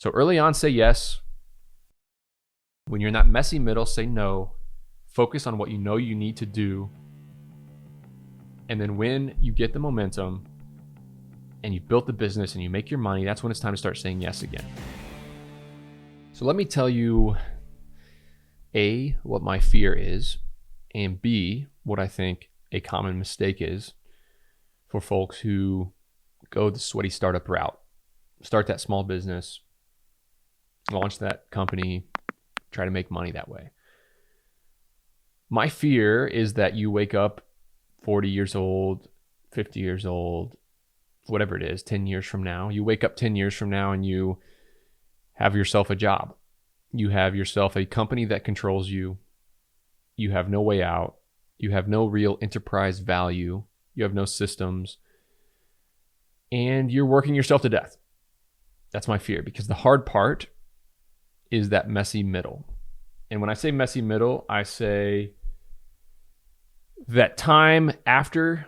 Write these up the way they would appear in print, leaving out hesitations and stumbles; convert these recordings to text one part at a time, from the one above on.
So early on, say yes. When you're in that messy middle, say no. Focus on what you know you need to do. And then when you get the momentum and you've built the business and you make your money, that's when it's time to start saying yes again. So let me tell you, A, what my fear is, and B, what I think a common mistake is for folks who go the sweaty startup route. Start that small business, launch that company, try to make money that way. My fear is that you wake up 40 years old, 50 years old, whatever it is, 10 years from now. You wake up 10 years from now and you have yourself a job. You have yourself a company that controls you. You have no way out. You have no real enterprise value. You have no systems. And you're working yourself to death. That's my fear, because the hard part is that messy middle. And when I say messy middle, I say that time after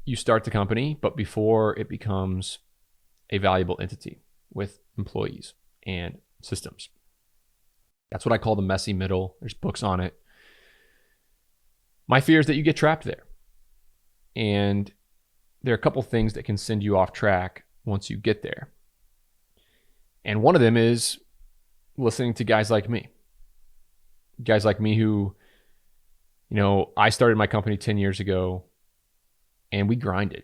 you start the company, but before it becomes a valuable entity with employees and systems. That's what I call the messy middle. There's books on it. My fear is that you get trapped there. And there are a couple things that can send you off track once you get there. And one of them is listening to guys like me. Guys like me who, I started my company 10 years ago and we grinded.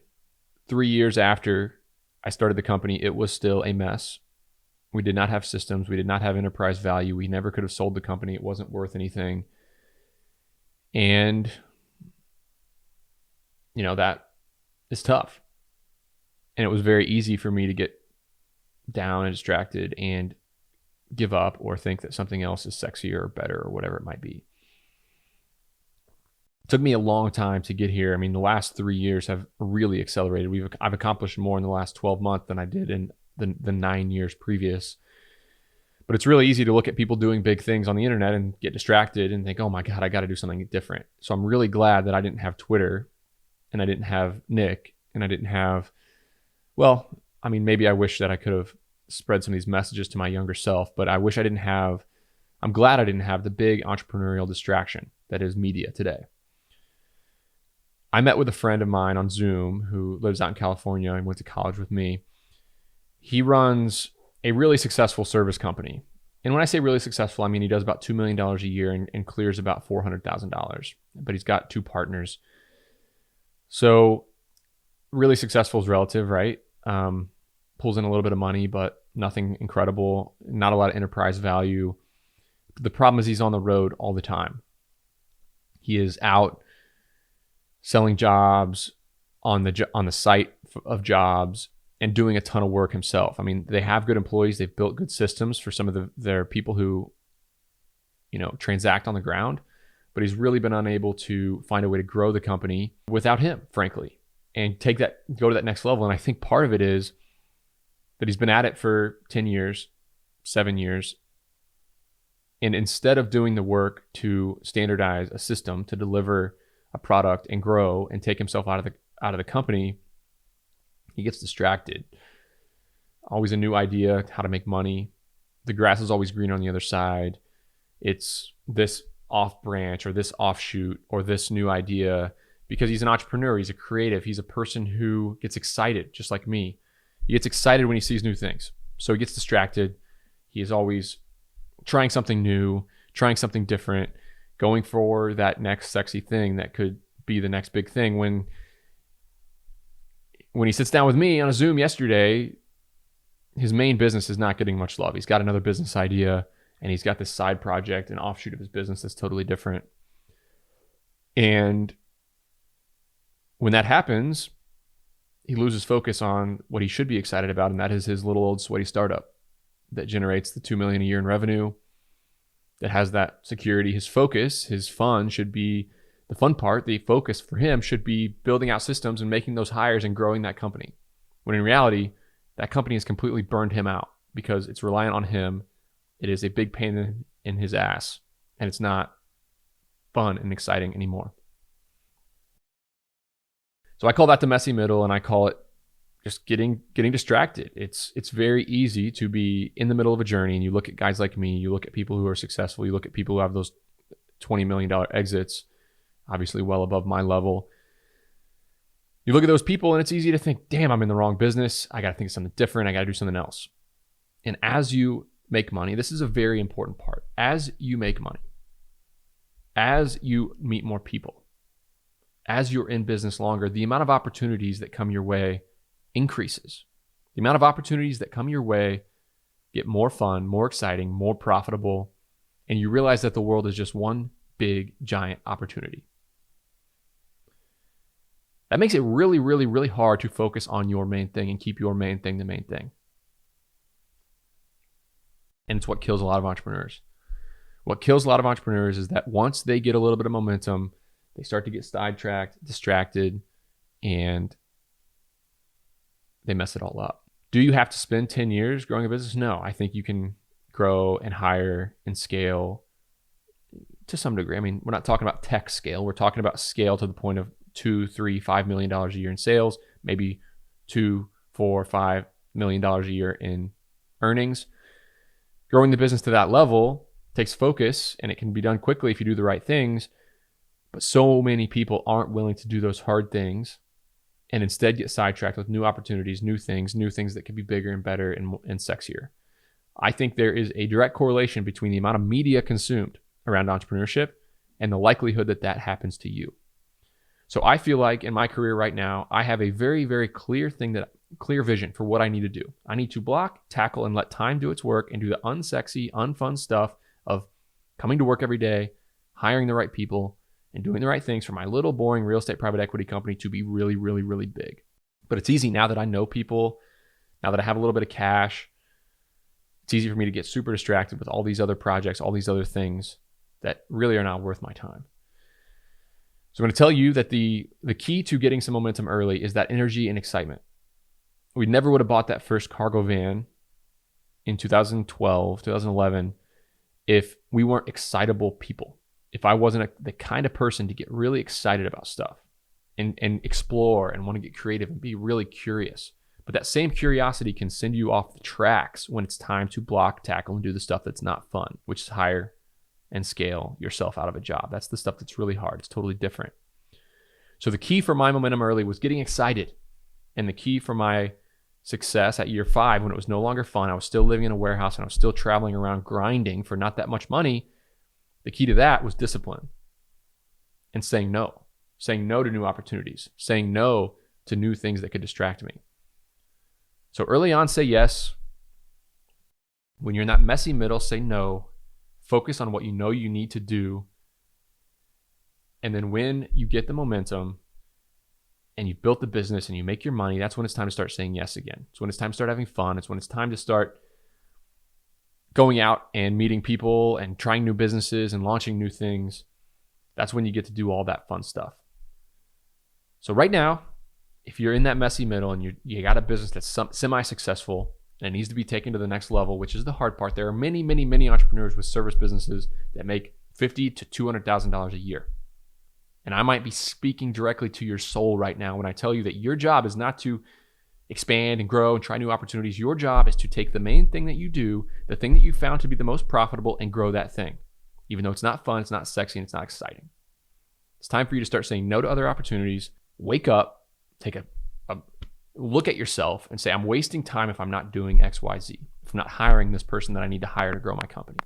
3 years after I started the company, it was still a mess. We did not have systems. We did not have enterprise value. We never could have sold the company. It wasn't worth anything. And, that is tough. And it was very easy for me to get down and distracted and give up or think that something else is sexier or better or whatever it might be. It took me a long time to get here. I mean, the last 3 years have really accelerated. I've accomplished more in the last 12 months than I did in the 9 years previous. But it's really easy to look at people doing big things on the internet and get distracted and think, oh my God, I got to do something different. So I'm really glad that I didn't have Twitter and I didn't have Nick and I didn't have, maybe I wish that I could have spread some of these messages to my younger self, but I'm glad I didn't have the big entrepreneurial distraction that is media today. I met with a friend of mine on Zoom who lives out in California and went to college with me. He runs a really successful service company. And when I say really successful, I mean he does about $2 million a year and clears about $400,000. But he's got 2 partners. So really successful is relative, right? Pulls in a little bit of money, but nothing incredible. Not a lot of enterprise value. The problem is he's on the road all the time. He is out selling jobs on the site of jobs and doing a ton of work himself. I mean, they have good employees. They've built good systems for some of their people who, transact on the ground. But he's really been unable to find a way to grow the company without him, frankly, and go to that next level. And I think part of it is that he's been at it for 10 years, 7 years. And instead of doing the work to standardize a system to deliver a product and grow and take himself out of the company, he gets distracted. Always a new idea, how to make money. The grass is always green on the other side. It's this off branch or this offshoot or this new idea, because he's an entrepreneur. He's a creative. He's a person who gets excited, just like me. He gets excited when he sees new things. So he gets distracted. He is always trying something new, trying something different, going for that next sexy thing that could be the next big thing. When he sits down with me on a Zoom yesterday, his main business is not getting much love. He's got another business idea and he's got this side project, an offshoot of his business that's totally different. And when that happens, he loses focus on what he should be excited about, and that is his little old sweaty startup that generates the $2 million a year in revenue, that has that security. His focus, his fun should be the fun part. The focus for him should be building out systems and making those hires and growing that company. When in reality, that company has completely burned him out because it's reliant on him. It is a big pain in his ass, and it's not fun and exciting anymore. So I call that the messy middle, and I call it just getting distracted. It's very easy to be in the middle of a journey, and you look at guys like me, you look at people who are successful, you look at people who have those $20 million exits, obviously well above my level. You look at those people and it's easy to think, damn, I'm in the wrong business. I got to think of something different. I got to do something else. And as you make money, this is a very important part. As you make money, as you meet more people, as you're in business longer, the amount of opportunities that come your way increases. The amount of opportunities that come your way get more fun, more exciting, more profitable, and you realize that the world is just one big, giant opportunity. That makes it really, really, really hard to focus on your main thing and keep your main thing the main thing. And it's what kills a lot of entrepreneurs. What kills a lot of entrepreneurs is that once they get a little bit of momentum, they start to get sidetracked, distracted, and they mess it all up. Do you have to spend 10 years growing a business? No, I think you can grow and hire and scale to some degree. I mean, we're not talking about tech scale. We're talking about scale to the point of $2, $3, $5 million a year in sales, maybe $2, $4, $5 million a year in earnings. Growing the business to that level takes focus, and it can be done quickly if you do the right things. But so many people aren't willing to do those hard things and instead get sidetracked with new opportunities, new things that can be bigger and better and sexier. I think there is a direct correlation between the amount of media consumed around entrepreneurship and the likelihood that that happens to you. So I feel like in my career right now, I have a very, very clear vision for what I need to do. I need to block, tackle, and let time do its work and do the unsexy, unfun stuff of coming to work every day, hiring the right people, and doing the right things for my little boring real estate private equity company to be really, really, really big. But it's easy now that I know people, now that I have a little bit of cash, it's easy for me to get super distracted with all these other projects, all these other things that really are not worth my time. So I'm going to tell you that the key to getting some momentum early is that energy and excitement. We never would have bought that first cargo van in 2012, 2011 if we weren't excitable people. If I wasn't the kind of person to get really excited about stuff and explore and want to get creative and be really curious. But that same curiosity can send you off the tracks when it's time to block, tackle, and do the stuff that's not fun, which is hire and scale yourself out of a job. That's the stuff that's really hard. It's totally different. So the key for my momentum early was getting excited. And the key for my success at year 5, when it was no longer fun, I was still living in a warehouse and I was still traveling around grinding for not that much money. The key to that was discipline and saying no to new opportunities, saying no to new things that could distract me. So early on, say yes. When you're in that messy middle, say no. Focus on what you know you need to do. And then when you get the momentum and you've built the business and you make your money, that's when it's time to start saying yes again. It's when it's time to start having fun. It's when it's time to start going out and meeting people and trying new businesses and launching new things. That's when you get to do all that fun stuff. So right now, if you're in that messy middle and you got a business that's semi-successful and it needs to be taken to the next level, which is the hard part, there are many, many, many entrepreneurs with service businesses that make $50,000 to $200,000 a year. And I might be speaking directly to your soul right now when I tell you that your job is not to expand and grow and try new opportunities. Your job is to take the main thing that you do, the thing that you found to be the most profitable, and grow that thing. Even though it's not fun, it's not sexy, and it's not exciting. It's time for you to start saying no to other opportunities. Wake up, take a look at yourself and say, I'm wasting time if I'm not doing X, Y, Z. If I'm not hiring this person that I need to hire to grow my company.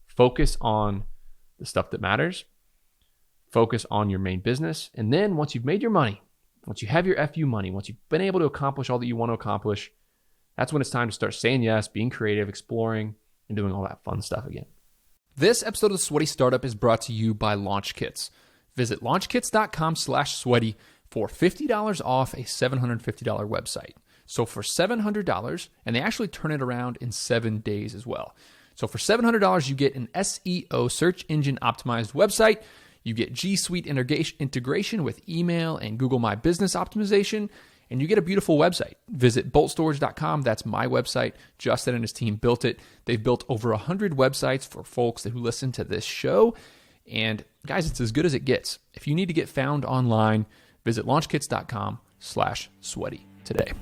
Focus on the stuff that matters. Focus on your main business. And then once you've made your money, once you have your FU money, once you've been able to accomplish all that you want to accomplish, that's when it's time to start saying yes, being creative, exploring, and doing all that fun stuff again. This episode of the Sweaty Startup is brought to you by LaunchKits. Visit launchkits.com/sweaty for $50 off a $750 website. So for $700, and they actually turn it around in 7 days as well. So for $700, you get an SEO, search engine optimized website. You get G Suite integration with email and Google My Business optimization, and you get a beautiful website. Visit boltstorage.com. That's my website. Justin and his team built it. They've built over 100 websites for folks who listen to this show. And guys, it's as good as it gets. If you need to get found online, visit launchkits.com sweaty today.